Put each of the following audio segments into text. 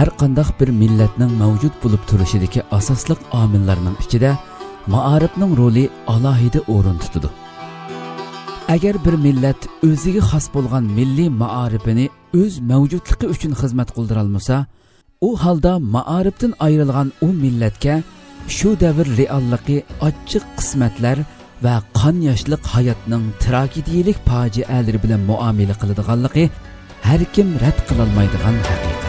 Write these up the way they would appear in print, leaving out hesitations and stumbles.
har qanday bir millatning mavjud bo'lib turishidagi asosliq omillarning ichida ma'arifning roli alohida o'rin tutadi. Agar bir millat o'ziga xos bo'lgan milliy ma'arifini o'z mavjudligi uchun xizmat qildira olmasa, u holda ma'arifdan ayrilgan u millatga shu davr realligi ochiq qismatlar va qon yoshlik hayotning tragediyalik fojialari bilan muomala qiladiganligi har kim rad qila olmaydigan haqiqat.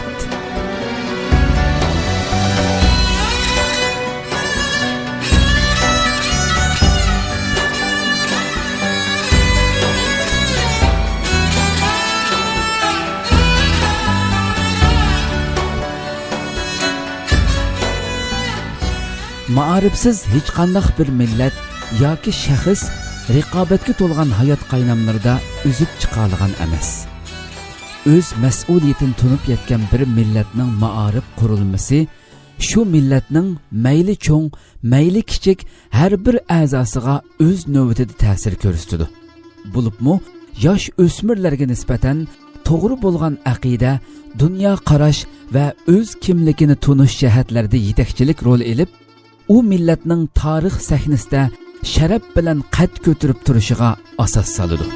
Ma'arifsiz hech qanday bir millat yoki shaxs raqobatga to'lgan hayot qaynamlarida o'zib chiqa olgan emas. O'z mas'uliyatini tunib yetgan bir millatning ma'arif qurilmasi shu millatning mayli cho'ng, mayli kichik har bir a'zosiga o'z navbatida ta'sir ko'rsatadi. Bo'libmi, yosh o'smirlarga nisbatan to'g'ri bo'lgan aqida, dunyo qarash va o'z kimligini tunish jihatlarida yetakchilik rol olib, u millatning tarix sahnasida sharaf bilan qad ko'tarib turishiga asos soladi.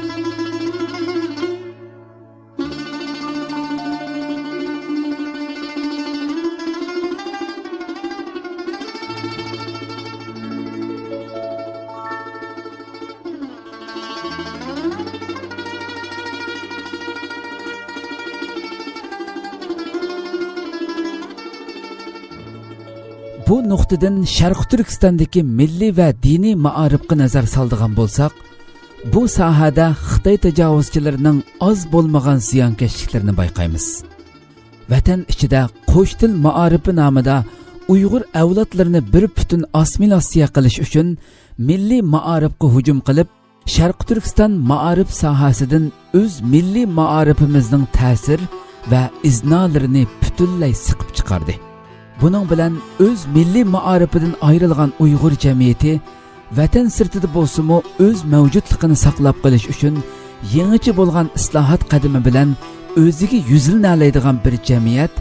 Bu nuqtadan Sharq Turkistondagi milliy va diniy ma'arifga nazar soldigan bo'lsak, bu sohada Xitoy tajovuzchilarining oz bo'lmagan ziyonkashliklarini bayqaymiz. Vatan ichida qo'sh til ma'arifi nomida Uyg'ur avlodlarini bir butun assimilyatsiya qilish uchun milliy ma'arifga hujum qilib, Sharq Turkiston ma'arif sohasidan o'z milliy ma'arifimizning ta'sir va iznolarini butunlay siqib chiqardi. Buning bilan o'z milliy ma'arifidan ayrilgan Uyg'ur jamiyati vatan sirtida bo'lsa-mu o'z mavjudligini saqlab qolish uchun yangicha bo'lgan islohot qadami bilan o'ziga yuzlanadigan bir jamiyat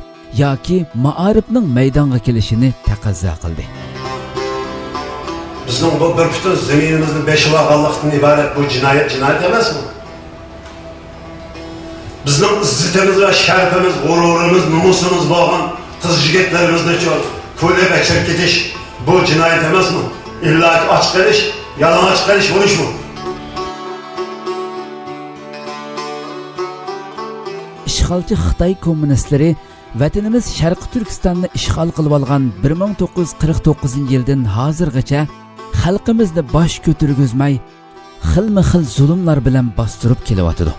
yoki ma'arifning maydonga kelishini taqozo qildi. Bizning bu bir butun zaminimizni beshvoqonlikdan iborat bu jinoyat emasmi? Bizning izzatimiz va sharafimiz, g'ururimiz, nomusimiz bo'lgan qiz yigitlarimizni uchun ko'ylak achirib ketish bu jinoyat emasmi? İllaki aç qilish, yalang'och qilish bo'lishmi? İşğalchi Xitoy kommunistlari vatanimiz Sharq Turkistonni ishg'ol qilib olgan 1949-yildan hozirgacha xalqimizni bosh ko'targizmay, xilma-xil zulmlar bilan bostirib kelyotdi.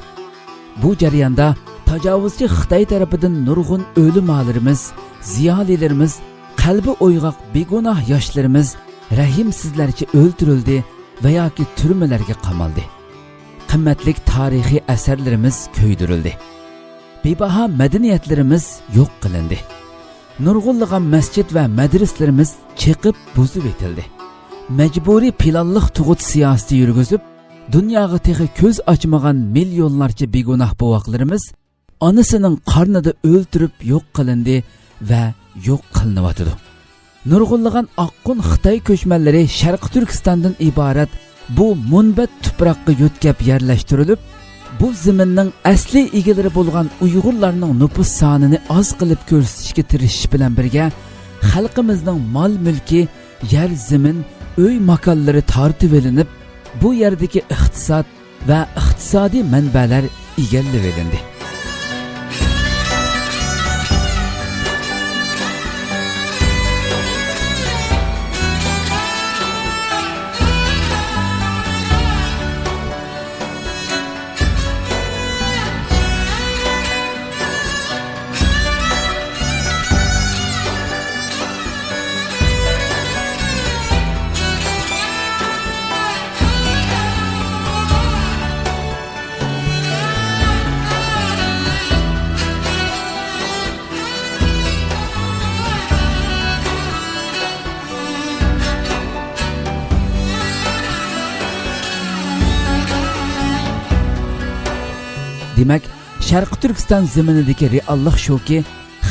Bu jarayonda tajovuzchi Xitoy tarafidan nurg'un o'limlarimiz, ziyolilarimiz, qalbi o'yg'oq begunoh yoshlarimiz rahimsizlarcha o'ldirildi va yoki turmalarga qamaldi. Qimmatli tarixiy asarlarimiz ko'ydirildi. Bebaho madaniyatlarimiz yo'q qilindi. Nurg'unlagan masjid va madrasalarimiz chiqib buzib etildi. Majburiy planliq tug'ut siyosati yurgizib, dunyoga texi ko'z ochmagan millionlarcha begunoh bovoqlarimiz onasining qornida o'ldirib yo'q qilindi va yo'q qilinayotdi. Nurg'unlagan oqqon Xitoy ko'chmanlari Sharq Turkistondan iborat bu munbat tuproqqa yo'tkab yerlashtirilib, bu zaminning asli egalari bo'lgan Uyg'urlarning nupus sonini oz qilib ko'rsatishga tirishish bilan birga xalqimizning mol-mulki, yer, zamin, uy makonlari tortib olinib, bu yerdagi iqtisod va iqtisodiy manbalar egallab olindi. Demak, Sharq Turkiston zaminidagi reallik shuki,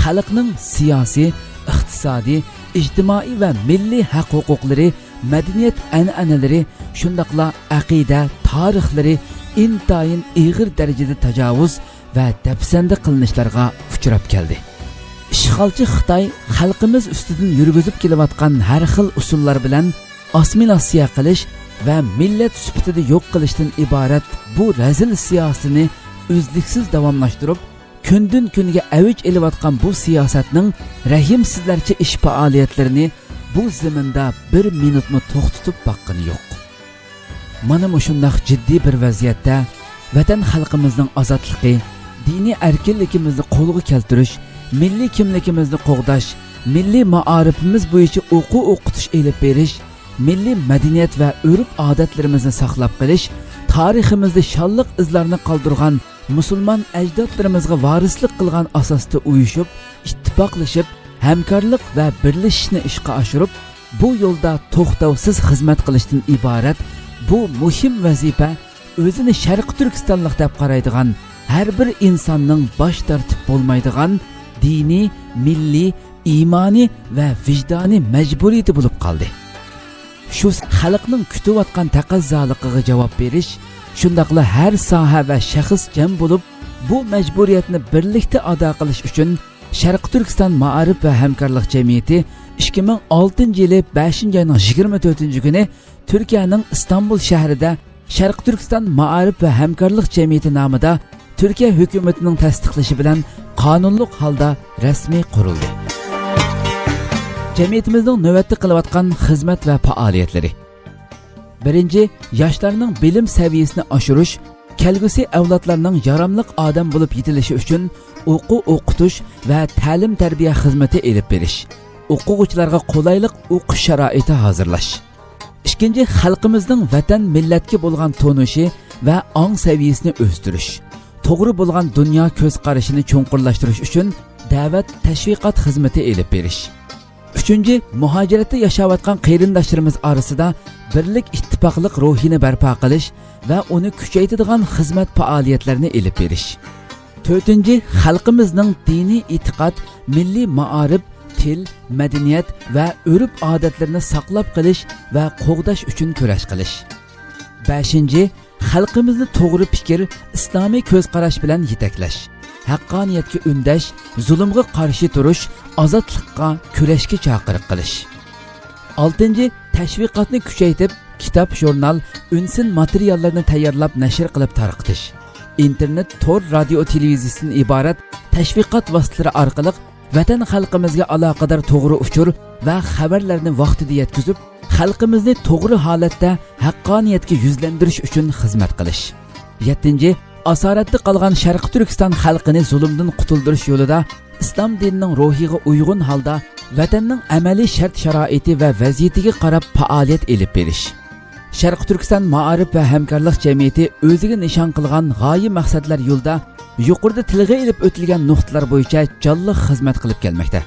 xalqning siyosiy, iqtisodiy, ijtimoiy va milliy haq-huquqlari, madaniyat an'analari, shundaqla aqida, tarixlari intayin ig'ir darajada tajovuz va dafsanda qilinishlarga uchrab keldi. İşğalçı Xitoy xalqimiz ustidan yurgizib kelayotgan har xil usullar bilan assimilyatsiya qilish va millat sifatida yo'q qilishdan iborat bu razil siyosatini uzluksiz davomlashtirib, kundan kunga avj elayotgan bu siyosatning rahimsizlarcha ish faoliyatlarini bu zaminda bir minutni to'xtatib baqqani yo'q. Mana shunday jiddiy bir vaziyatda vatan xalqimizning ozodligi, diniy erkinligimizni qo'lga keltirish, milliy kimligimizni qo'g'dash, milliy ma'arifimiz bo'yicha o'qitish elib berish, milliy madaniyat va urf-odatlarimizni saqlab qolish, tariximizda shonliq izlarni qoldirgan musulmon ajdodlarimizga varislik qilgan asosda uyushib, ittifoqlashib, hamkorlik va birlashishni ishga oshirib, bu yo'lda to'xtovsiz xizmat qilishdan iborat bu muhim vazifa o'zini Sharq Turkistonlik deb qaraydigan har bir insonning bosh tortib bo'lmaydigan diniy, milliy, iymoniy va vijdoniy majburiyati bo'lib qoldi. Shu xalqning kutayotgan taqozzoligiga javob berish, shundaqla har soha va shaxs jam bo'lib, bu majburiyatni birlikda ado qilish uchun Sharq Turkiston Ma'arif va hamkorlik jamiyati 2006-yili 5-oyning 24-kuni Turkiyaning Istanbul shahrida Sharq Turkiston Ma'arif va hamkorlik jamiyati nomida Türkiye hükümetinin tasdiqlashi bilan qonunliq holda rasmiy qurildi. Cemiyetimizning navbatda qilayotgan xizmat va faoliyatlari. Birinchi, yoshlarning bilim saviyasini oshirish, kelgusi avlodlarning yaramliq odam bo'lib yetilishi uchun o'qitish va ta'lim-tarbiya xizmati elib berish. O'quvchilarga qulaylik o'qish sharoiti hozirlash. Ikkinchi, xalqimizning vatan millatga bo'lgan tonishi va ong saviyasini o'stirish. To'g'ri bo'lgan dunyo ko'z qarashini cho'nqurlashtirish uchun da'vat tashviqot xizmati elib berish. Uchinchi, muhojiratda yashayotgan qarindoshlarimiz orasida birlik ittifoqlik ruhini barpo qilish va uni kuchaytiradigan xizmat faoliyatlarini elib berish. To'rtinchi, xalqimizning diniy e'tiqod, milliy ma'arif, til, madaniyat va urf-odatlarini saqlab qolish va qo'g'dash uchun kurash qilish. Beshinchi, xalqimizni to'g'ri fikr, islomiy ko'z qarash bilan yetaklash, haqqoniyatga undash, zulmga qarshi turish, ozodlikqa kurashga chaqiriq qilish. 6. Tashviqotni kuchaytirib, kitob, jurnal, unsin materiallarni tayyorlab nashr qilib tarqatish. Internet, tor, radio, televiziyasidan iborat tashviqot vositalari orqali vatan xalqimizga aloqador to'g'ri uchur va xabarlarni vaqtida yetkazib, xalqimizni to'g'ri holatda haqqoniyatga yuzlantirish uchun xizmat qilish. 7. Asoratda qolgan Sharq Turkiston xalqini zulmdan qutuldirish yo'lida islom dinining ruhiga uyg'un holda vatanning amaliy shart-sharoiti va vaziyatiga qarab faoliyat elib berish. Sharq Turkiston Ma'arif va hamkorlik jamiyati o'ziga nishon qilgan g'oya maqsadlar yo'lida yuqorida tilga ilib o'tilgan nuqtalar bo'yicha jonli xizmat qilib kelmoqda.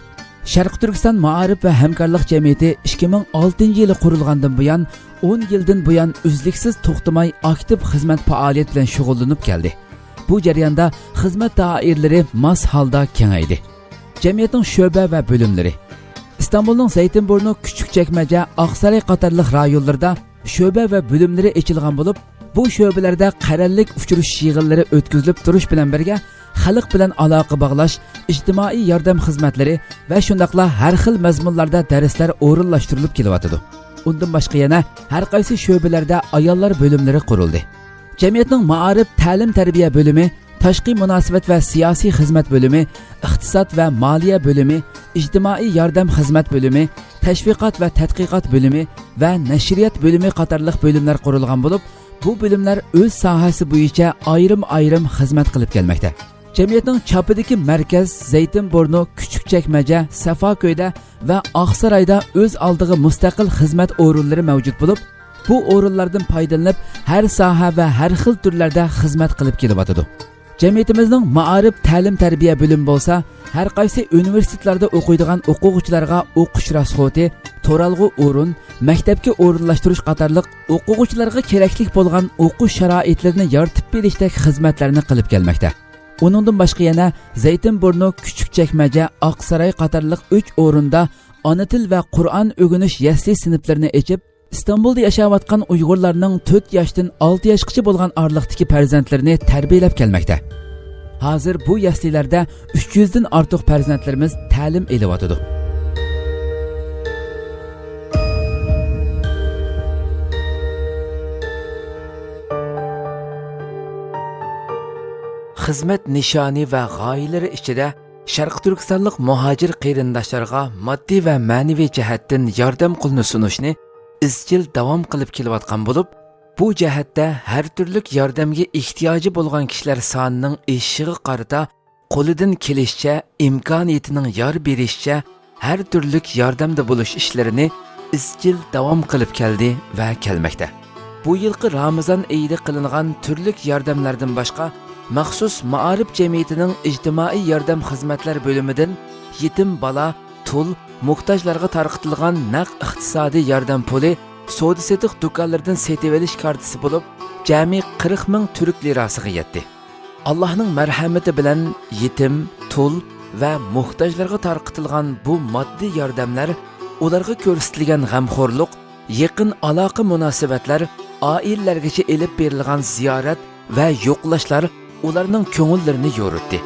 Sharq Turkiston Ma'arif va hamkorlik jamiyati 2006-yili qurilgandan buyon 10 yildan buyon uzluksiz to'xtamay aktiv xizmat faoliyat bilan shug'ullanib keldi. Bu jarayonda xizmat doiralari mos holda kengaydi. Jamiyatning sho'ba va bo'limlari İstanbulning Zaytinburnu, Küçükçekmece, Oqsaroy qatorliq rayonlarda sho'ba va bo'limlari ochilgan bo'lib, bu sho'balarda qarallik uchrashuv yig'inlari o'tkazilib turish bilan birga xalq bilan aloqa bog'lash, ijtimoiy yordam xizmatlari va shundaqla har xil mazmunlarda darslar o'rinlashtirilib kelyotdi. Undan boshqa yana har qaysi sho'balarda ayollar bo'limlari qurildi. Jamiyatning ma'arif, ta'lim-tarbiya bo'limi, tashqi munosabat va siyosiy xizmat bo'limi, iqtisod va moliya bo'limi, ijtimoiy yordam xizmat bo'limi, tashviqot va tadqiqot bo'limi va nashriyat bo'limi qatorliq bo'limlar qurilgan bo'lib, bu bo'limlar o'z sohasi bo'yicha ayrim-ayrim xizmat qilib kelmoqda. Jamiyatning chapidagi markaz Zaytinburnu, Küçükçekmece, Safoko'yda va Oqsaroyda o'z oldiga mustaqil xizmat o'rinlari mavjud bo'lib, bu o'rinlardan foydalanib har soha va har xil turlarda xizmat qilib kelyotdi. Cemiyetimizning ma'arif, ta'lim-tarbiya bo'limi bo'lsa, har qaysi universitetlarda o'qiydigan o'quvchilarga o'qish rasxoti, to'ralg'u o'rin, maktabga o'rinlashtirish qatorliq o'quvchilarga kerakli bo'lgan o'qish sharoitlarini yaratib berishdek xizmatlarni qilib kelmoqda. Uningdan boshqa yana Zaytinburnu, Küçükçekmece, Aqsaray qatorliq 3 o'rinda ona til va Qur'on o'rganish yasli sinflarini ochib, İstanbulda yaşayotgan Uyg'urlarning 4 yoshdan 6 yoshgacha bo'lgan oraliqdagi farzandlarini tarbiyalab kelmoqda. Hozir bu yaslilarda 300 dan ortiq farzandlarimiz ta'lim olyotidi. Xizmat nishoni va g'oyalari ichida Sharq Turkistonlik muhojir qarindoshlarga moddiy va ma'naviy jihatdan yordam qo'lini sunishni izchil davom qilib kelayotgan bo'lib, bu jihatda har turli yordamga ehtiyoji bo'lgan kishilar sonining eshigiga qarata qo'lidan kelishicha, imkoniyatining yor berishicha har turli yordamda bo'lish ishlarini izchil davom qilib keldi va kelmoqda. Bu yilgi Ramazon oyida qilingan turli yordamlardan boshqa maxsus Ma'arif jamiyatining ijtimoiy yordam xizmatlar bo'limidan yetim bola, tul, muhtojlarga tarqatilgan naq iqtisodiy yordam puli savdo-sotiq do'konlardan setib olish kartasi bo'lib, jami 40 ming turk lirasiga yetdi. Allohning marhamati bilan yetim, tul va muhtojlarga tarqatilgan bu moddiy yordamlar ularga ko'rsatilgan g'amxo'rlik, yaqin aloqa munosabatlar, oilalargacha elib berilgan ziyorat va yo'qlashlar ularning ko'ngillarini yo'ritdi.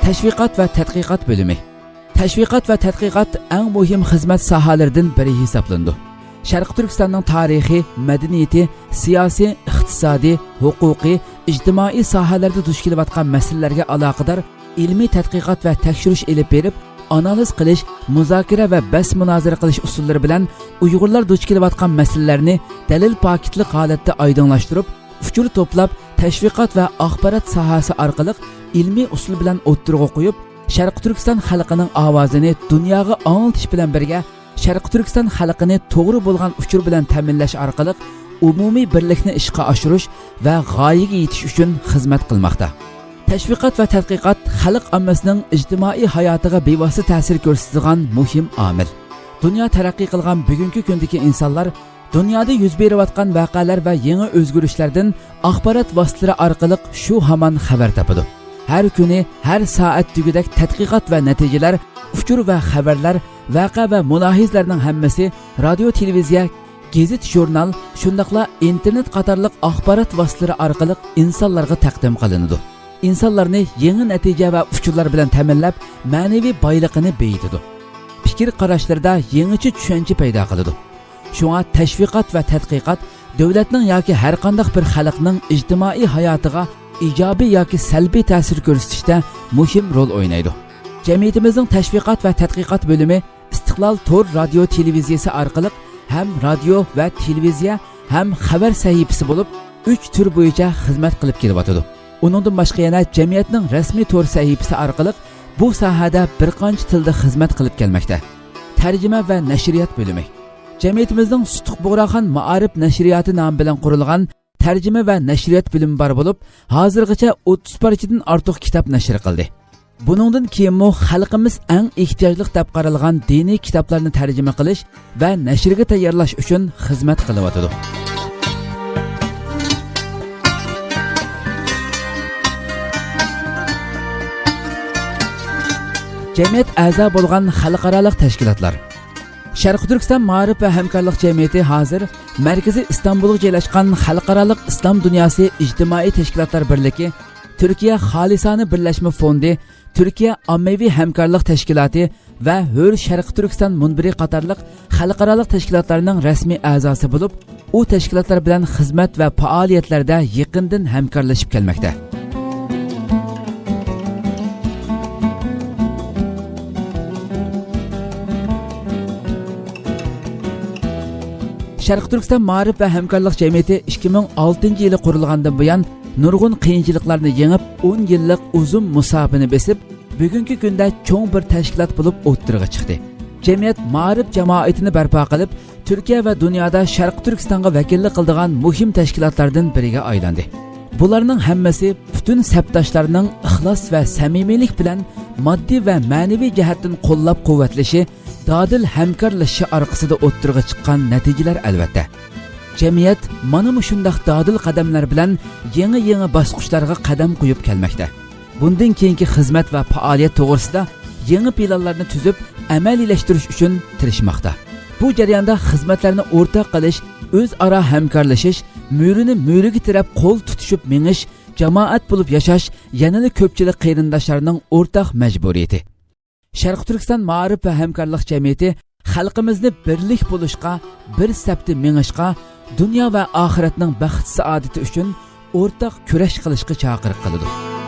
Tashviqot va tadqiqot bo'limi. Tashviqot va tadqiqot eng muhim xizmat sohalaridan biri hisoblandi. Sharq Turkistonning tarixi, madaniyati, siyosiy, iqtisodiy, huquqiy, ijtimoiy sohalarda duch kelayotgan masalalarga aloqador ilmiy tadqiqot va tekshirish elib berib, analiz qilish, muzokara va bas munozara qilish usullari bilan Uyg'urlar duch kelayotgan masalalarni dalil paketli holatda oydinlashtirib, uchur to'plab, tashviqot va axborot sohasi orqali ilmiy usul bilan o'ttirg'a qo'yib, Sharq Turkiston xalqining ovozini dunyoga anglatish bilan birga Sharq Turkiston xalqini to'g'ri bo'lgan uchur bilan ta'minlash orqali umumiy birlikni ishga oshirish va g'oyaga yetish uchun xizmat qilmoqda. Tashviqot va tadqiqot xalq ommasining ijtimoiy hayotiga bevosita ta'sir ko'rsatadigan muhim omil. Dunyo taraqqiy qilgan bugungi kundagi insonlar dunyoda yuz berayotgan voqealar va yangi o'zgarishlardan axborot vositalari orqali shu hamon xabar topadi. Har kuni, har soat tugidek tadqiqot va natijalar, uchur va xabarlar, voqea va mulohizlarning hammasi radio, televiziya, gazet, jurnal, shundaqla internet qatorliq axborot vositalari orqali insonlarga taqdim qilinadi. İnsanlarni yangi natija va uchurlar bilan ta'minlab, ma'naviy boyligini beyitadi. Fikr qarashlarda yangicha tushuncha paydo qiladi. Shunga tashviqot va tadqiqot davlatning yoki har qanday bir xalqning ijtimoiy hayotiga ijobiy yoki salbiy ta'sir ko'rsatishda muhim rol o'ynaydi. Jamiyatimizning tashviqot va tadqiqot bo'limi Istiqlol Tor radio televiziyasi orqali ham radio va televiziya ham xabar sahifasi bo'lib 3 tur bo'yicha xizmat qilib kelyapti. Uningdan boshqa yana jamiyatning rasmiy tor sahifasi orqali bu sohada bir qancha tilda xizmat qilib kelmoqda. Tarjima va nashriyat bo'limi. Jamiyatimizning Sutuq Bug'roxon Ma'arif nashriyati nomi bilan qurilgan tarjima va nashriyat bo'limi bor bo'lib, hozirgacha 30 parchadan ortiq kitob nashr qildi. Buningdan keyinmi xalqimiz eng ehtiyojli deb qaralgan diniy kitoblarni tarjima qilish va nashrga tayyorlash uchun xizmat qilyapti. Jamiyat a'zo bo'lgan xalqaro tashkilotlar. Sharq Turkiston Ma'arif va hamkorlik jamiyati hozir markaziy Istanbulga joylashgan xalqaro islom dunyosi ijtimoiy tashkilotlar birligi, Turkiya Xolisona birlashma fondi, Turkiya ommaviy hamkorlik tashkiloti va Hur Sharq Turkiston munbiri qatorliq xalqaro tashkilotlarning rasmiy a'zosi bo'lib, u tashkilotlar bilan xizmat va faoliyatlarda yaqindan hamkorlashib kelmoqda. Sharq Turkiston Ma'arif va hamkorlik jamiyati 2006-yili qurilgandan buyon nurg'un qiyinchiliklarni yengib 10 yillik uzun musofani besib, bugungi kunda cho'ng bir tashkilot bo'lib o'ttirg'a chiqdi. Jamiyat ma'arif jamoatini barpo qilib, Turkiya va dunyoda Sharq Turkistonga vakillik qiladigan muhim tashkilotlardan biriga aylandi. Bularning hammasi butun sabdoshlarining ixlos va samimiylik bilan moddiy va ma'naviy jihatdan qo'llab-quvvatlashi, dadil hamkorlashishi orqasida o'ttirg'a chiqqan natijalar albatta. Jamiyat mana shundaq dadil qadamlar bilan yangi bosqichlarga qadam qo'yib kelmoqda. Bundan keyingi xizmat va faoliyat to'g'risida yangi planlarni tuzib, amaliylashtirish uchun tirishmoqda. Bu jarayonda xizmatlarni o'rtaq qilish, o'zaro hamkorlashish, mo'rini mo'riga tirab qo'l tutishib menish, jamoat bo'lib yashash yanada ko'pchilik qarindoshlarning o'rtaq majburiyati. Sharq Turkiston ma'rif va hamkorlik jamiyati xalqimizni birlik bo'lishga, bir safda mengishga, dunyo va oxiratning baxt saodati uchun o'rtaq kurash qilishga chaqiriq qiladi.